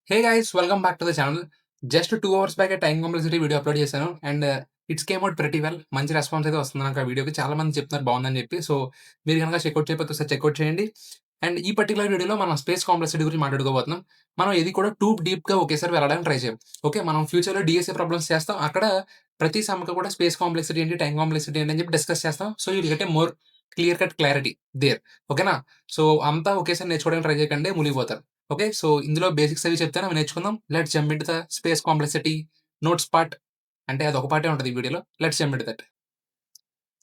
Hey guys welcome back to the channel. Just 2 hours బ్యాకే time complexity video upload చేశాను. And it's came out pretty well. మంచి response అయితే వస్తుంది నాకు ఆ వీడియోకి. చాలా మంది చెప్తున్నారు బాగుందని చెప్పి. సో మీరు గనక చెక్‌ఔట్ చేయకపోతే ఒకసారి చెక్‌ఔట్ చేయండి. అండ్ ఈ పర్టిక్యులర్ వీడియోలో మనం స్పేస్ కాంప్లెక్సిటీ గురించి మాట్లాడుకోబోతున్నాం. మనం ఇది కూడా టూ డీప్‌గా ఒకేసారి వెళ్ళడానికి ట్రై చేయం. ఓకే. మనం ఫ్యూచర్‌లో డీఎస్ఏ ప్రాబ్లమ్స్ చేస్తాం. అక్కడ ప్రతి సమ్‌కి కూడా స్పేస్ కాంప్లెక్సిటీ ఏంటి, టైమ్ కాంప్లెక్సిటీ ఏంటి అని చెప్పి డిస్కస్ చేస్తాం. So you will get a more clear cut clarity there. ఓకేనా? సో అంతా ఒకేసారి నేర్చుకోవడానికి ట్రై చేయకండి, మునిగిపోతారు. ఓకే. సో ఇందులో బేసిక్స్ అవి చెప్తాను, అవి నేర్చుకుందాం. Let's jump into the space complexity notes part. అంటే అదొక పార్టే ఉంటది ఈ వీడియోలో. Let's jump into that.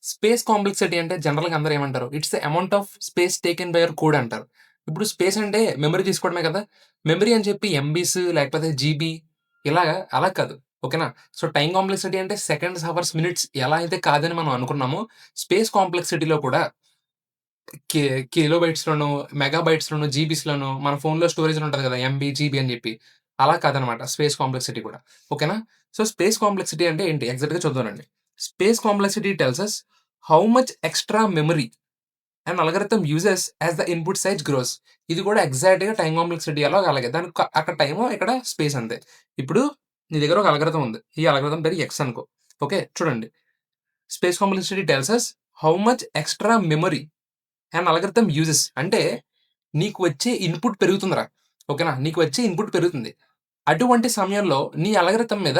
Space complexity అంటే జనరల్‌గా అందరూ ఏమంటారు? It's the amount of space taken by your code అంటారు. ఇప్పుడు స్పేస్ అంటే మెమరీ తీసుకోవడమే కదా! మెమరీ అని చెప్పి ఎంబీస్ లేకపోతే జీబీ ఇలాగా అలా కాదు. ఓకేనా? సో టైమ్ కాంప్లెక్సిటీ అంటే సెకండ్స్, హవర్స్, మినిట్స్ ఎలా అయితే కాదని మనం అనుకున్నామో, స్పేస్ కాంప్లెక్సిటీలో కూడా కి కిలోబైట్స్‌లోనో, మెగాబైట్స్‌లోనో, జీబీస్‌లోనో మన ఫోన్‌లో స్టోరేజ్ ఉంటది కదా! ఎంబీ, జీబీ అని చెప్పి. అలా కాదనమాట స్పేస్ కాంప్లెక్సిటీ కూడా. ఓకేనా? సో, స్పేస్ కాంప్లెక్సిటీ అంటే ఏంటి? ఎగ్జాక్ట్‌గా చూద్దామండి. Space complexity tells us how much extra memory and algorithm uses as the input size grows. ఇది కూడా ఎగ్జాక్ట్‌గా టైమ్ కాంప్లెక్సిటీ ఎలాగో అలాగే. దానికి అక్కడ టైము, ఇక్కడ స్పేస్ అంతే. ఇప్పుడు నీ దగ్గర ఒక అల్గోరిథం ఉంది. ఈ అల్గోరిథం పేరు ఎక్స్ అనుకో. ఓకే. చూడండి. Space complexity tells us how much extra memory and algorithm uses అంటే నీకు వచ్చే ఇన్‌పుట్ పెరుగుతుందిరా. ఓకేనా? నీకు వచ్చే ఇన్‌పుట్ పెరుగుతుంది. అటువంటి సమయంలో నీ అల్గోరిథం మీద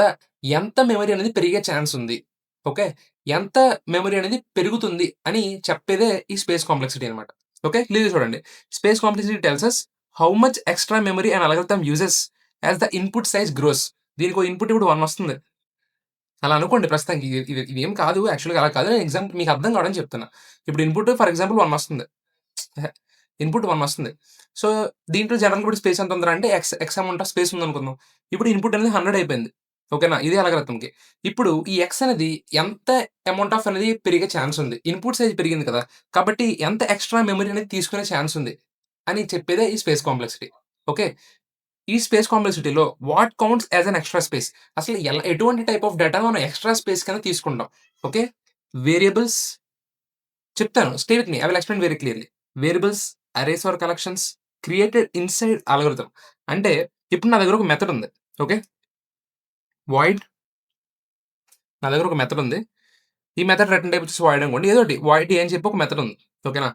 ఎంత మెమరీ అనేది పెరిగే ఛాన్స్ ఉంది. ఓకే. ఎంత మెమరీ అనేది పెరుగుతుంది అని చెప్పేదే ఈ స్పేస్ కాంప్లెక్సిటీ అనమాట. ఓకే. క్లియర్‌గా చూడండి. Space complexity tells us how much extra memory and algorithm uses as the input size grows. దీనికో ఇన్‌పుట్ ఇప్పుడు 1 వస్తుంది. అలా అనుకోండి ప్రస్తుతానికి. ఇదేం కాదు, యాక్చువల్‌గా అలా కాదు. నేను ఎగ్జాంపుల్ మీకు అర్థం కావడానికి చెప్తున్నా. ఇప్పుడు ఇన్‌పుట్ ఫర్ ఎగ్జాంపుల్ 1 వస్తుంది. ఎహె! ఇన్‌పుట్ 1 వస్తుంది. సో, దీంట్లో జనరల్‌గా ఇప్పుడు స్పేస్ ఎంత ఉందిరా అంటే ఎక్స్ అమౌంట్ ఆఫ్ స్పేస్ ఉందనుకుందాం. ఇప్పుడు ఇన్‌పుట్ అనేది 100 అయిపోయింది. ఓకేనా? ఇదే అల్గోరిథంకి. ఇప్పుడు ఈ ఎక్స్ అనేది ఎంత అమౌంట్ ఆఫ్ అనేది పెరిగే ఛాన్స్ ఉంది. ఇన్‌పుట్ సైజ్ పెరిగింది కదా! కాబట్టి ఎంత ఎక్స్‌ట్రా మెమరీ అనేది తీసుకునే ఛాన్స్ ఉంది అని చెప్పేదే ఈ స్పేస్ కాంప్లెక్సిటీ. ఓకే. ఈ స్పేస్ కాంప్లెక్సిటీలో what counts as an extra space? అసలు ఎటువంటి టైప్ ఆఫ్ డేటాను మనం ఎక్స్‌ట్రా స్పేస్ కింద తీసుకుంటాం. ఓకే. వేరియబుల్స్ చెప్తాను. Stay with me. I will explain very clearly. Variables, arrays or collections created inside algorithm. అంటే ఇప్పుడు నా దగ్గర ఒక మెథడ్ ఉంది. ఓకే. వాయిడ్ నా దగ్గర ఒక మెథడ్ ఉంది. ఈ మెథడ్ రిటర్న్ టైప్ వచ్చేసి వాయిడ్ అనుకోండి. ఏదోకటి వాయిడ్ అని చెప్పి ఒక మెథడ్ ఉంది. ఓకేనా?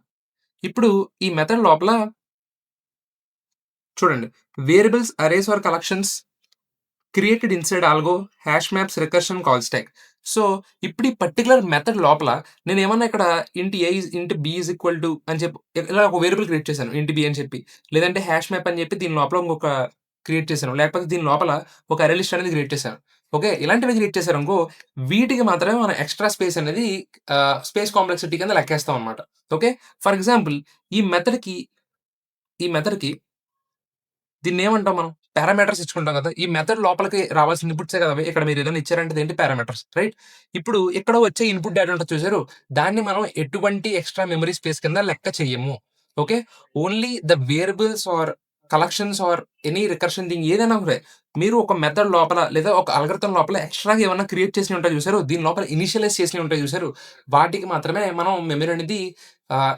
ఇప్పుడు ఈ మెథడ్ లోపల చూడండి. Variables, arrays or collections created inside algo, hash maps, recursion, call stack. So, ఇప్పుడు ఈ పర్టిక్యులర్ మెథడ్ లోపల నేనేమన్నా ఇక్కడ int a is int b is equal to అని చెప్పి ఇలా ఒక వేరియబుల్ క్రియేట్ చేశాను. ఇంట్ బి అని చెప్పి. లేదంటే హాష్ మ్యాప్ అని చెప్పి దీని లోపల ఇంకొక క్రియేట్ చేశాను. లేకపోతే దీని లోపల ఒక అరే లిస్ట్ అనేది క్రియేట్ చేశాను. ఓకే. ఇలాంటివి క్రియేట్ చేశారనుకో, వీటికి మాత్రమే మనం ఎక్స్‌ట్రా స్పేస్ అనేది స్పేస్ కాంప్లెక్సిటీ కింద లెక్కేస్తాం అన్నమాట. ఓకే. ఫర్ ఎగ్జాంపుల్ ఈ మెథడ్‌కి ఈ మెథడ్‌కి దీన్నేమంటాం మనం? పారామీటర్స్ ఇచ్చుకుంటాం గదా! ఈ మెథడ్ లోపలికి రావాల్సిన ఇన్‌పుట్సే కదా! అవి. ఇక్కడ మీరేదైనా ఇచ్చారంటే ఇదేంటి పారామీటర్స్. రైట్? ఇప్పుడు ఇక్కడ వచ్చే ఇన్‌పుట్ డేటా ఉంటది చూసారు? దాన్ని మనం ఎటువంటి ఎక్స్‌ట్రా మెమరీ స్పేస్ కింద లెక్క చెయ్యము. Okay. Only the variables or collections or any recursion thing ఏదైనా సరే, మీరు ఒక మెథడ్ లోపల లేదా ఒక అల్గోరిథం లోపల ఎక్స్‌ట్రాగా ఏమన్నా క్రియేట్ చేసినయి ఉంటాయి చూసారు? దీని లోపల ఇనిషియలైజ్ చేసినయి ఉంటాయి చూసారు? వాటికి మాత్రమే మనం మెమరీ అనేది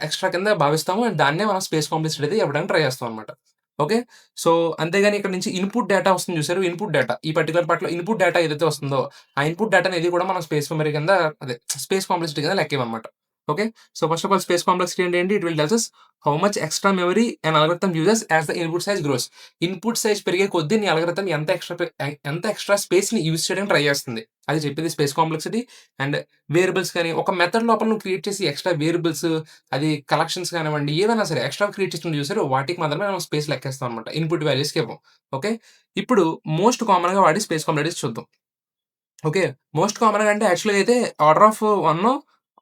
ఎక్స్‌ట్రా కింద భావిస్తాము. అండ్ దాన్నే మనం స్పేస్ కాంప్లెక్సిటీ అనేది ఇవ్వడానికి ట్రై చేస్తాం అన్నమాట. ఓకే. సో, అంతేగాని ఇక్కడ నుంచి ఇన్‌పుట్ డేటా వస్తుంది చూసారు? Input data. ఈ పర్టిక్యులర్ పార్ట్‌లో ఇన్‌పుట్ డేటా ఏదైతే వస్తుందో, ఆ ఇన్‌పుట్ డేటాని ఏది కూడా మనం స్పేస్ మెమరీ కింద అదే స్పేస్ కాంప్లెక్సిటీ కింద లెక్కేయమనమాట. Okay. So, first of all space complexity అంటే ఏంటి? It will tells us how much extra memory an algorithm uses as the input size grows. Input size పెరిగే కొద్దీ నీ అల్గోరిథం ఎంత ఎక్స్‌ట్రా స్పేస్‌ని యూజ్ చేయడానికి ట్రై చేస్తుంది. అది చెప్పేది స్పేస్ కాంప్లెక్సిటీ. అండ్ వేరియబుల్స్ కానీ, ఒక మెథడ్ లోపల నువ్వు క్రియేట్ చేసి ఎక్స్‌ట్రా వేరియబుల్స్ అది కలెక్షన్స్ కానివ్వండి, ఏవైనా సరే ఎక్స్‌ట్రా క్రియేట్ చేసినవి చూసారు, వాటికి మాత్రమే మనం స్పేస్ లెక్కేస్తాం అనమాట. ఇన్‌పుట్ వాల్యూస్‌కి ఇవ్వం. ఓకే. ఇప్పుడు మోస్ట్ కామన్‌గా వాడే స్పేస్ కాంప్లెక్సిటీ చూద్దాం. ఓకే. మోస్ట్ కామన్‌గా అంటే యాక్చువల్‌గా అయితే ఆర్డర్ ఆఫ్ 1,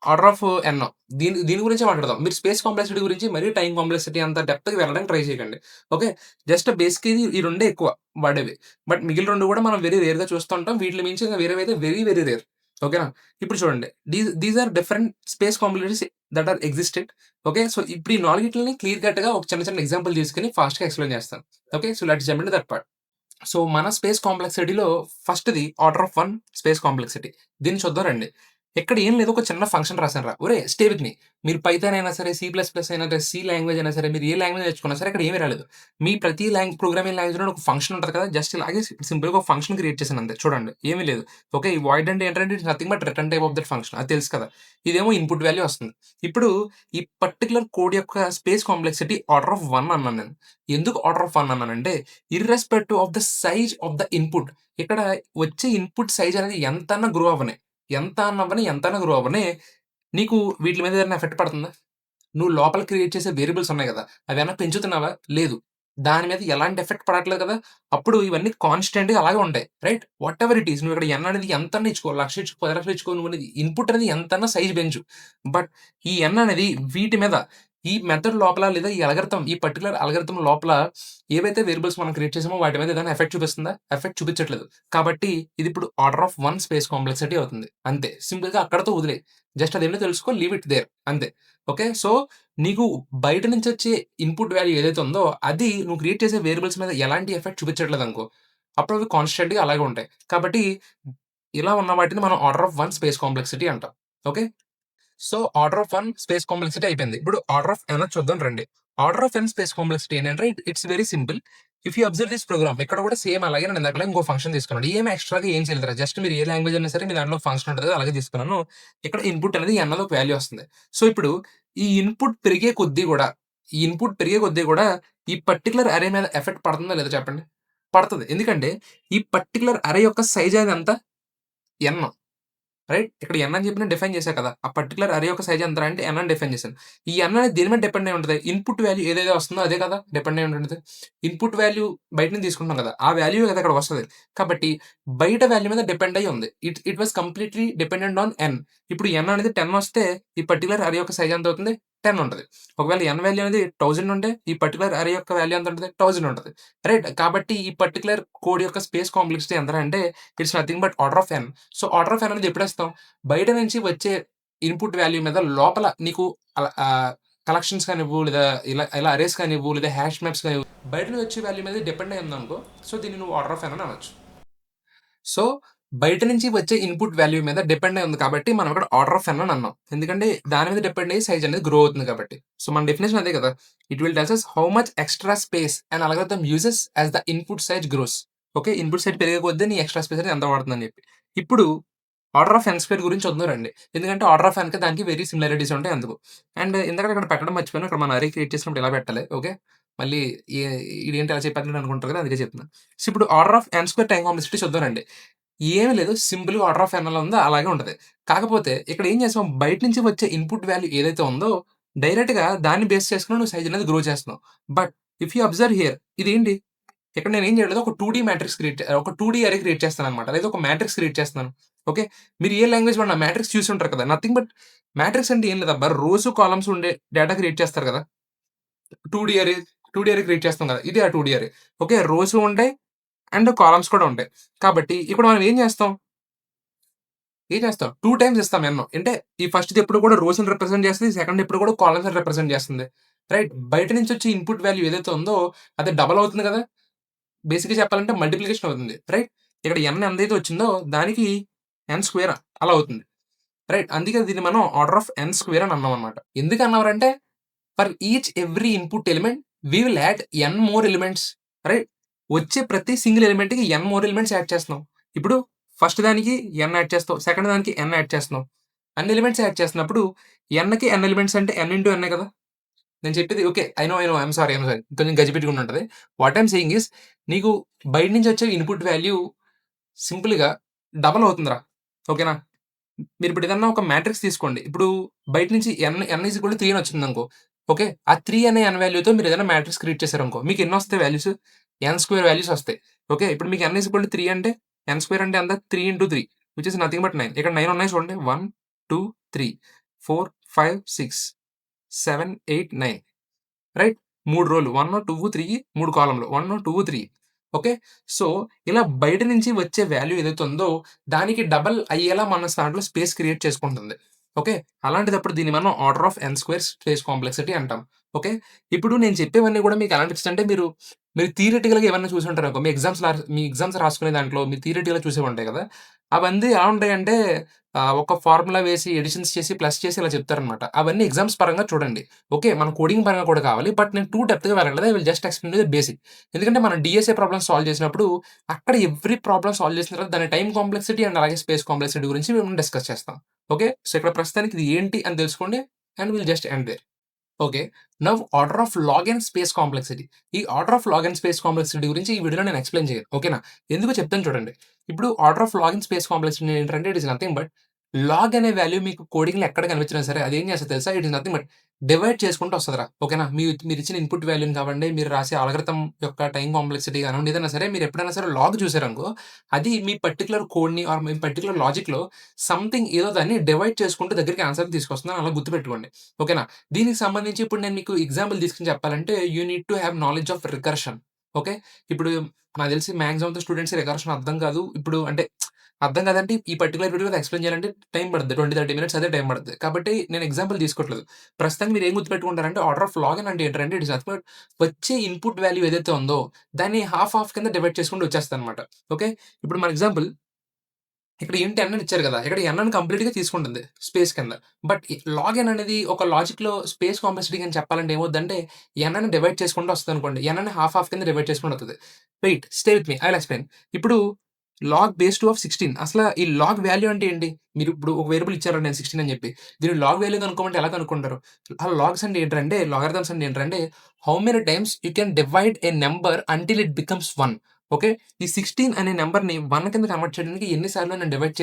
ఆర్డర్ ఆఫ్ ఎన్. దీని దీని గురించే మాట్లాడదాం. మీరు స్పేస్ కాంప్లెక్సిటీ గురించి మరీ టైమ్ కాంప్లెక్సిటీ అంత డెప్త్‌గా వెళ్ళడానికి ట్రై చేయకండి. ఓకే. జస్ట్ బేసిక్‌గా ఈ రెండే ఎక్కువ వాడేవి. బట్ మిగిలిన 2 కూడా మనం వెరీ రేర్‌గా చూస్తూ ఉంటాం. వీటిని మించి ఇంకా వేరేవైతే వెరీ, వెరీ రేర్. ఓకేనా? ఇప్పుడు చూడండి. These are different space complexities that are existed. Okay. So, ఇప్పుడు ఈ 4 క్లియర్ కట్‌గా ఒక చిన్న, చిన్న ఎగ్జాంపుల్ తీసుకొని ఫాస్ట్‌గా ఎక్స్‌ప్లెయిన్ చేస్తాను. Okay. So, let's jump into that part. So, మన స్పేస్ కాంప్లెక్సిటీలో ఫస్ట్‌ది ఆర్డర్ ఆఫ్ 1 స్పేస్ కాంప్లెక్సిటీ. దీన్ని చూద్దాం రండి. ఇక్కడ ఏం లేదు. ఒక చిన్న ఫంక్షన్ రాసానురా. ఒరేయ్! స్టే విత్ మీ. మీరు పైథాన్ అయినా సరే, సి ప్లస్ ప్లస్ అయినా సరే, సి లాంగ్వేజ్ అయినా సరే, మీరు ఏ లాంగ్వేజ్ నేర్చుకున్నా సరే, ఇక్కడ ఏమీ రాలేదు. మీ ప్రతి ప్రోగ్రామింగ్ లాంగ్వేజ్‌లోను ఒక ఫంక్షన్ ఉంటది కదా! జస్ట్ ఇలాగే సింపుల్‌గా ఒక ఫంక్షన్ క్రియేట్ చేశాను అంతే. చూడండి. ఏమీ లేదు. ఓకే. ఈ వాయిడ్ అంటే ఏంటంటే it's nothing but return type of that function. అది తెలుసు కదా! ఇదేమో ఇన్‌పుట్ వాల్యూ వస్తుంది. ఇప్పుడు ఈ పర్టిక్యులర్ కోడ్ యొక్క స్పేస్ కాంప్లెక్సిటీ ఆర్డర్ ఆఫ్ 1 అన్నాను నేను. ఎందుకు ఆర్డర్ ఆఫ్ 1 అన్నానంటే, irrespective of the size of the input. ఇక్కడ వచ్చే ఇన్‌పుట్ సైజ్ అనేది ఎంతన్నా గ్రో అవ్వని. ఎంత అన్న అవ్వని, ఎంతైనా గ్రో అవ్వని, నీకు వీటిల మీద ఏదైనా ఎఫెక్ట్ పడుతుందా? నువ్వు లోపల క్రియేట్ చేసే వేరియబుల్స్ ఉన్నాయి గదా! అవేమన్నా పెంచుతున్నావా? లేదు. దాని మీద ఎలాంటి ఎఫెక్ట్ పడట్లేదు కదా! అప్పుడు ఇవన్నీ కాన్స్టెంట్‌గా అలాగే ఉంటాయి. రైట్? Whatever it is. నువ్వు ఇక్కడ n అనేది ఎంతన్నా ఇచ్చుకో, 1,00,000 ఇచ్చుకో, 10,00,000 ఇచ్చుకో, నువ్వనేది ఇన్‌పుట్ అనేది ఎంతన్నా సైజ్ పెంచు. బట్ ఈ n అనేది వీటి మీద, ఈ మెథడ్ లోపల లేదా ఈ అల్గోరిథం, ఈ పర్టిక్యులర్ అల్గోరిథం లోపల ఏవైతే వేరియబుల్స్ మనం క్రియేట్ చేసామో వాటి మీద ఏదైనా ఎఫెక్ట్ చూపిస్తుందా? ఎఫెక్ట్ చూపించట్లేదు. కాబట్టి ఇది ఇప్పుడు ఆర్డర్ ఆఫ్ 1 స్పేస్ కాంప్లెక్సిటీ అవుతుంది. అంతే. సింపుల్‌గా అక్కడితో వదిలేయి. జస్ట్ అదేంటో తెలుసుకో, లీవ్ ఇట్ దేర్ అంతే. ఓకే. సో, నీకు బయట నుంచొచ్చే ఇన్‌పుట్ వాల్యూ ఏదైతే ఉందో, అది నువ్వు క్రియేట్ చేసే వేరియబుల్స్ మీద ఎలాంటి ఎఫెక్ట్ చూపించట్లేదనుకో, అప్పుడు అవి కాన్స్టెంట్‌గా అలాగే ఉంటాయి. కాబట్టి ఇలా ఉన్న వాటిని మనం ఆర్డర్ ఆఫ్ 1 స్పేస్ కాంప్లెక్సిటీ అంటాం. Okay. So, order of 1 space complexity అయిపోయింది. ఇప్పుడు ఆర్డర్ ఆఫ్ n చూద్దాం రండి. Order of n space complexity ఏంటంటే it's very simple. If you observe this program ఇక్కడ కూడా సేమ్ అలాగే నేను ఇందాకలా ఇంకో ఫంక్షన్ తీసుకున్నాను. ఏమి ఎక్స్‌ట్రాగా ఏం చేయలేదురా. జస్ట్ మీరు ఏ లాంగ్వేజ్ అయినా సరే మీ దాంట్లో ఫంక్షన్ ఉంటది. అలాగే తీసుకున్నాను. ఇక్కడ ఇన్‌పుట్ అనేది n అనేది ఒక వాల్యూ వస్తుంది. సో, ఇప్పుడు ఈ ఇన్‌పుట్ పెరిగే కొద్దీ గూడా, ఈ ఇన్‌పుట్ పెరిగే కొద్దీ గూడా ఈ పర్టిక్యులర్ అరే మీద ఎఫెక్ట్ పడుతుందా లేదా చెప్పండి? పడతది. ఎందుకంటే ఈ పర్టిక్యులర్ అరే యొక్క సైజ్ అనేది ఎంత? n. రైట్. ఇక్కడ n అని చెప్పి నేను డిఫైన్ చేశా కదా! ఆ పర్టిక్యులర్ అరే యొక్క సైజ్ ఎంతరా అంటే n అని డిఫైన్ చేశాను. ఈ n అనేది దేని మీద డిపెండ్ అయి ఉంటది? ఇన్‌పుట్ వాల్యూ ఏదైతే వస్తుందో అదే కదా! డిపెండ్ అయి ఉంటది. ఇన్‌పుట్ వాల్యూ బయట నుంచి తీసుకుంటున్నాం కదా! ఆ వాల్యూ కదా ఇక్కడికి వస్తది. కాబట్టి బయట వాల్యూ మీద డిపెండ్ అయ్యి ఉంది. It it was completely dependent on n. ఇప్పుడు n అనేది 10 వస్తే ఈ పర్టిక్యులర్ అరే యొక్క సైజ్ ఎంత అవుతుంది? 10 ఉంటది. ఒకవేళ n వాల్యూ అనేది 1000 ఉంటే ఈ పర్టిక్యులర్ అరే యొక్క వాల్యూ ఎంత ఉంటది? 1000 ఉంటది. రైట్. కాబట్టి ఈ పర్టిక్యులర్ కోడ్ యొక్క స్పేస్ కాంప్లెక్సిటీ ఎంతరా అంటే it's nothing but order of n. So, order of n అనేది ఎప్పుడేస్తాం? బయట నుంచి వచ్చే ఇన్‌పుట్ వాల్యూ మీద లోపల నీకు కలెక్షన్స్ కానివ్వు, లేదా ఇలా ఇలా అరేస్ కానివ్వు, లేదా హాష్ మ్యాప్స్ కానివ్వు, బయట నుంచి వచ్చే వాల్యూ మీద డిపెండ్ అయ్యి ఉందనుకో, సో, దీన్ని నువ్వు ఆర్డర్ ఆఫ్ n అని అనొచ్చు. సో, బయట నుంచి వచ్చే ఇన్‌పుట్ వాల్యూ మీద డిపెండ్ అయ్యి ఉంది కాబట్టి, మనం ఇక్కడ ఆర్డర్ ఆఫ్ n అని అన్నాం. ఎందుకంటే దాని మీద డిపెండ్ అయ్యి సైజ్ అనేది గ్రో అవుతుంది కాబట్టి. సో, మన డెఫినిషన్ అదే కదా! It will tells us how much extra space an algorithm uses as the input size grows. Okay. Input size పెరిగే కొద్దీ నీ ఎక్స్‌ట్రా స్పేస్ అనేది ఎంత వాడుతుందని చెప్పి. ఇప్పుడు ఆర్డర్ ఆఫ్ n స్క్వేర్ గురించి చూద్దాం రండి. ఎందుకంటే ఆర్డర్ ఆఫ్ nకి దానికి వెరీ సిమిలారిటీస్ ఉంటాయి అందుకు. అండ్ ఇందాకడ ఇక్కడ పెట్టడం మర్చిపోయాను. ఇక్కడ మనం అరే క్రియేట్ చేసినప్పుడు ఇలా పెట్టాలి. ఓకే. మళ్ళీ ఏ ఈడేంటి అలా చెప్పేత్తున్నాడు అనుకుంటారు కదా! అందుకే చెప్తున్నా. సో, ఇప్పుడు order of n square time complexity చూద్దాం రండి. ఏమి లేదు. సింపుల్‌గా ఆర్డర్ ఆఫ్ n ఎలా ఉందో అలాగే ఉంటది. కాకపోతే ఇక్కడ ఏం చేసాం, బయట నుంచి వచ్చే ఇన్‌పుట్ వాల్యూ ఏదైతే ఉందో, డైరెక్ట్‌గా దాన్ని బేస్ చేసుకొని నువ్వు సైజ్ అనేది గ్రో చేస్తున్నావు. But if you observe here ఇదేంటి? ఇక్కడ నేనేం చేయలేదు. ఒక 2 డీ మ్యాట్రిక్స్ ఒక 2 డీ అరే క్రియేట్ చేస్తాననమాట. లేదా ఒక మ్యాట్రిక్స్ క్రియేట్ చేస్తున్నాను. ఓకే. మీరు ఏ లాంగ్వేజ్ వాడినా మ్యాట్రిక్స్ చూసి ఉంటారు కదా! నథింగ్ బట్ మ్యాట్రిక్స్ అంటే ఏం లేదబ్బా! రోస్, కాలమ్స్ ఉండే డేటా క్రియేట్ చేస్తారు కదా! 2 డీ అరే 2 డీ అరే క్రియేట్ చేస్తాం కదా! ఇది ఆ 2 డీ అరే. ఓకే. రోస్ ఉంటాయి అండ్ కాలమ్స్ కూడా ఉంటాయి. కాబట్టి ఇప్పుడు మనం ఏం చేస్తాం 2 టైమ్స్ ఇస్తాం ఎన్. అంటే ఈ ఫస్ట్‌ది ఎప్పుడు కూడా రోస్‌ని రిప్రజెంట్ చేస్తది. సెకండ్ ఎప్పుడు కూడా కాలమ్స్‌ని రిప్రజెంట్ చేస్తుంది. రైట్. బయట నుంచి వచ్చే ఇన్‌పుట్ వాల్యూ ఏదైతే ఉందో అది డబుల్ అవుతుంది కదా! బేసిక్‌గా చెప్పాలంటే మల్టిప్లికేషన్ అవుతుంది. రైట్. ఇక్కడ n ఎంతైతే వచ్చిందో దానికి n స్క్వేర్ అలా అవుతుంది. రైట్. అందుకే దీన్ని మనం ఆర్డర్ ఆఫ్ n స్క్వేర్ అని అన్నామనమాట. ఎందుకు అన్నారంటే for each every input element we will add n more elements. Right. వచ్చే ప్రతి సింగిల్ ఎలిమెంట్‌కి n మోర్ ఎలిమెంట్స్ యాడ్ చేస్తున్నాం. ఇప్పుడు ఫస్ట్ దానికి n యాడ్ చేస్తావు. సెకండ్ దానికి n యాడ్ చేస్తున్నావు. అన్ని ఎలిమెంట్స్ యాడ్ చేస్తున్నప్పుడు nకి n ఎలిమెంట్స్ అంటే n ఇంటూ n కదా! నేను చెప్పేది okay. I know. I'm sorry. కొంచెం గజిబిజిగా ఉంటది. వాట్ ఐయామ్ సేయింగ్ ఈస్ నీకు బయట నుంచి వచ్చే ఇన్‌పుట్ వాల్యూ సింపుల్‌గా డబుల్ అవుతుందిరా. ఓకేనా? మీరిప్పుడు ఏదన్నా ఒక మ్యాట్రిక్స్ తీసుకోండి. ఇప్పుడు బయట నుంచి n 3 అని వచ్చిందనుకో. ఓకే. ఆ 3 అనే n వాల్యూతో మీరు ఏదైనా మ్యాట్రిక్స్ క్రియేట్ చేశారనుకో. మీకు ఎన్నొస్తాయి వాల్యూస్? n స్క్వేర్ వాల్యూస్ వస్తాయి. ఓకే. ఇప్పుడు మీకు n 3 అంటే n స్క్వేర్ అంటే ఎంత? 3 into 3 which is nothing but 9. ఇక్కడ 9 ఉన్నాయి చూడండి. 1, 2, 3, 4, 5, 6, 7, 8, 9. రైట్. 3 రోలు. 1, 2, 3 3 కాలమ్‌లు. 1, 2, 3 ఓకే. సో, ఇలా బయట నుంచి వచ్చే వాల్యూ ఏదైతే ఉందో, దానికి డబుల్ అయ్యేలా మన దాంట్లో స్పేస్ క్రియేట్ చేసుకుంటుంది. ఓకే. అలాంటిదప్పుడు దీన్ని మనం order of n square space complexity అంటాం. ఓకే. ఇప్పుడు నేను చెప్పేవన్నీ కూడా మీకు ఎలా అనిపిస్తాయంటే మీరు మీరు థియరిటికల్‌గా ఏమన్నా చూసుంటారనుకో, మీ ఎగ్జామ్స్ రాసుకునే దాంట్లో మీరు థియరిటికల్‌గా చూసేవి ఉంటాయి కదా! అవన్నీ ఎలా ఉంటాయంటే ఒక ఫార్ములా వేసి, అడిషన్స్ చేసి, ప్లస్ చేసి ఇలా చెప్తారనమాట. అవన్నీ ఎగ్జామ్స్ పరంగా చూడండి. ఓకే. మన కోడింగ్ పరంగా కూడా కావాలి. బట్ నేను టూ డెప్త్‌గా వెళ్ళట్లేదు. I will just explain you the basic. ఎందుకంటే మనం డీఎస్ఏ ప్రాబ్లమ్స్ సాల్వ్ చేసినప్పుడు, అక్కడ ఎవ్రి ప్రాబ్లమ్ సాల్వ్ చేసిన తర్వాత దాని టైమ్ కాంప్లెక్సిటీ అండ్ అలాగే స్పేస్ కాంప్లెక్సిటీ గురించి మేము డిస్కస్ చేస్తాం. ఓకే. సో, ఇక్కడ ప్రస్తుతానికి ఇది ఏంటి అని తెలుసుకోండి. And will just end there. Okay. Now order of log and space complexity. ఈ order of log and space complexity గురించి ఈ వీడియోలో నేను ఎక్స్‌ప్లెయిన్ చేయను. ఓకేనా? ఎందుకో చెప్తాను చూడండి. ఇప్పుడు order of log and space complexity ఏంటంటే it is nothing but log అనే వాల్యూ మీకు కోడింగ్‌లో ఎక్కడ కనిపించినా సరే అదేం చేస్తదో తెలుసా? It is nothing but divide చేసుకుంటూ వస్తదిరా. ఓకేనా? మీరిచ్చిన ఇన్‌పుట్ వాల్యూని కావండి, మీరు రాసే అల్గోరిథం యొక్క టైమ్ కాంప్లెక్సిటీ కానివ్వండి, ఏదైనా సరే మీరు ఎప్పుడైనా సరే లాగ్ చూసారనుకో, అది మీ పర్టిక్యులర్ కోడ్‌ని ఆర్ మీ పర్టిక్యులర్ లాజిక్‌లో సంథింగ్ ఏదో దాన్ని డివైడ్ చేసుకుంటూ దగ్గరికి ఆన్సర్‌ని తీసుకొస్తుందని అలా గుర్తుపెట్టుకోండి. ఓకేనా? దీనికి సంబంధించి ఇప్పుడు నేను మీకు ఎగ్జాంపుల్ తీసుకొని చెప్పాలంటే, you need to have knowledge of recursion. Okay. ఇప్పుడు నాకు తెలిసి మాక్సిమం ఆఫ్ ద స్టూడెంట్స్‌కి రికర్షన్ అర్థం కాదు. ఇప్పుడు అంటే అర్థం కాదంటే ఈ పర్టిక్యులర్ వీడియోలో ఎక్స్‌ప్లెయిన్ చేయాలంటే టైం పడుద్ది. 20, 30 మినిట్స్ అదే టైం పడుద్ది. కాబట్టి నేను ఎగ్జాంపుల్ తీసుకోవట్లేదు. ప్రస్తుతానికి మీరు ఏం గుర్తుపెట్టుకుంటారంటే ఆర్డర్ ఆఫ్ లాగిన్ అంటే ఏంటంటే ఇట్ ఇస్ నథింగ్ బట్ వచ్చే ఇన్‌పుట్ వాల్యూ ఏదైతే ఉందో దాన్ని హాఫ్ కింద డివైడ్ చేసుకుంటూ వచ్చేస్తదనమాట. ఓకే. ఇప్పుడు మన ఎగ్జాంపుల్ ఇక్కడ ఇంట్ n అని ఇచ్చారు గదా! ఇక్కడ n అని కంప్లీట్‌గా తీసుకుంటుంది స్పేస్ కింద. బట్ లాగ్ n అనేది ఒక లాజిక్‌లో స్పేస్ కాంప్లెక్సిటీ అని చెప్పాలంటే ఏమవుద్దంటే n అని డివైడ్ చేసుకుంటూ వస్తదనుకోండి. n అని హాఫ్ కింద డివైడ్ చేసుకుంటూ వస్తది. Wait stay with me. I will explain. ఇప్పుడు లాగ్ బేస్ 2 ఆఫ్ 16 అసల ఈ లాగ్ వాల్యూ అంటే ఏంటి? మీరు ఇప్పుడు ఒక వేరియబుల్ ఇచ్చారు నేను 16 అని చెప్పి. దీని లాగ్ వాల్యూ కనుక్కోమంటే ఎలా కనుక్కుంటారు? ఆ లాగ్స్ అంటే ఏంటంటే లాగరిథమ్స్ అంటే ఏంటంటే how many times you can divide a number until it becomes 1. Okay. ఈ 16 అనే నంబర్‌ని 1 కింద కన్వర్ట్ చేయడానికి ఎన్ని సార్లు నేను డివైడ్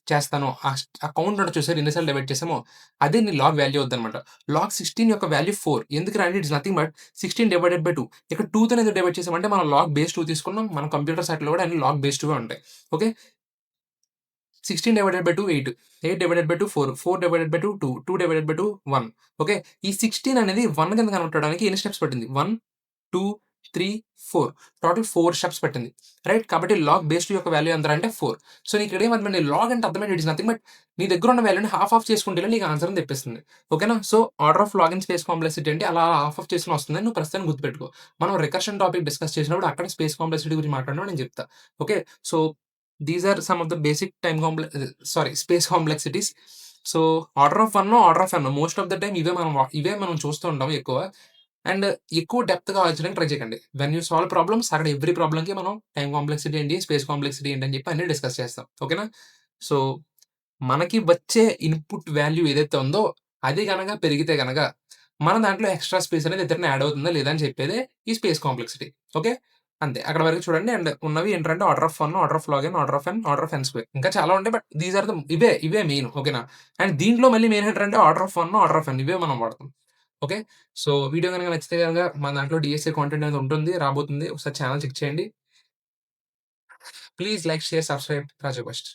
చేస్తానో ఆ కౌంట్ ఉంటది చూసారా ఎన్ని సార్లు డివైడ్ చేసామో అదే నీ లాగ్ వాల్యూ అవుద్దనమాట. లాగ్ 16 యొక్క వాల్యూ 4 ఎందుకురా అంటే it's nothing but 16 divided by 2 ఇక్కడ 2తోని ఎందుకు డివైడ్ చేసామంటే మనం లాగ్ బేస్ 2 తీసుకున్నాం. మన కంప్యూటర్ సైట్‌లో కూడా అన్ని లాగ్ బేస్ 2 ఉంటాయి. Okay. 16 divided by 2 8. 8 divided by 2 4. 4 divided by 2 2. 2 divided by 2 1. Okay. ఈ 16 అనేది 1 కింద కన్వర్ట్ అవ్వడానికి ఎన్ని స్టెప్స్ పట్టింది? 1, 2, 3, 4 టోటల్ 4 స్టెప్స్ పట్టింది. రైట్. కాబట్టి లాగ్ బేస్ 2 యొక్క వాల్యూ ఎంతరా అంటే 4. సో, నీకిక్కడ ఏమర్థమైంది లాగ్ అంటే అర్థమైంది ఇట్ ఈస్ నథింగ్ బట్ నీ దగ్గర ఉన్న వాల్యూని హాఫ్ చేసుకుంటేనే నీకు ఆన్సర్‌ని తెప్పిస్తుంది. ఓకేనా? So, order of log in space complexity అంటే అలా హాఫ్ చేసుకొని వస్తుందని నువ్వు ప్రస్తుతానికి గుర్తుపెట్టుకో. మనం రికర్షన్ టాపిక్ డిస్కస్ చేసినప్పుడు అక్కడ స్పేస్ కాంప్లెక్సిటీ గురించి మాట్లాడినప్పుడు నేను చెప్తా. Okay. So, these are some of the basic space complexities. So, order of 1 order of n most of the time ఇవే మనం చూస్తూ ఉంటాం ఎక్కువ. అండ్ ఎక్కువ డెప్త్‌గా ఆలోచించడానికి ట్రై చేయకండి. వెన్ యూ సాల్వ్ ప్రాబ్లమ్స్ అక్కడ ఎవ్రి ప్రాబ్లమ్‌కి మనం టైమ్ కాంప్లెక్సిటీ ఏంటి, స్పేస్ కాంప్లెక్సిటీ ఏంటి అని చెప్పి అన్నీ డిస్కస్ చేస్తాం. ఓకేనా? సో, మనకి వచ్చే ఇన్‌పుట్ వాల్యూ ఏదైతే ఉందో అది గనక పెరిగితే గనక మన దాంట్లో ఎక్స్‌ట్రా స్పేస్ అనేది ఎదరైనా యాడ్ అవుతుందా లేదా అని చెప్పేదే ఈ స్పేస్ కాంప్లెక్సిటీ. ఓకే. అంతే. అక్కడి వరకు చూడండి. అండ్ ఉన్నవి ఏంటంటే order of 1, order of login, order of n square. ఇంకా చాలా ఉంటాయి. బట్ దీస్ ఆర్ ద ఇవే మెయిన్. ఓకేనా? అండ్ దీంట్లో మళ్ళీ మెయిన్ ఏంటంటే order of 1, order of n ఇవే మనం వాడతాం. ఓకే. సో, వీడియో గనుక నచ్చితే గనక మన దాంట్లో డీఎస్ఏ కాంటెంట్ అనేది ఉంటుంది. రాబోతుంది. ఒకసారి ఛానెల్ చెక్ చేయండి. Please like, share, subscribe Raju bust.